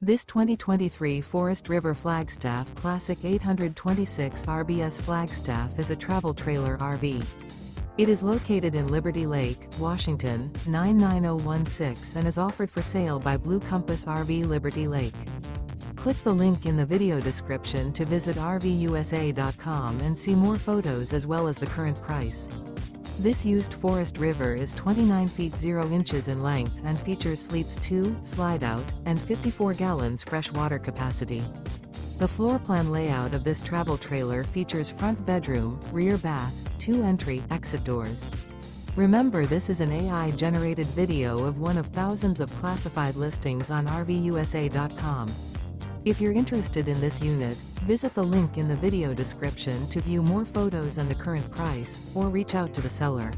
This 2023 Forest River Flagstaff Classic 826 RBS Flagstaff is a travel trailer RV. It is located in Liberty Lake, Washington, 99016 and is offered for sale by Blue Compass RV Liberty Lake. Click the link in the video description to visit RVUSA.com and see more photos as well as the current price. This used Forest River is 29 feet 0 inches in length and features sleeps 2, Slideout, and 54 gallons fresh water capacity. The floor plan layout of this travel trailer features front bedroom, rear bath, 2 entry/exit doors. Remember, this is an AI-generated video of one of thousands of classified listings on RVUSA.com. If you're interested in this unit, visit the link in the video description to view more photos and the current price, or reach out to the seller.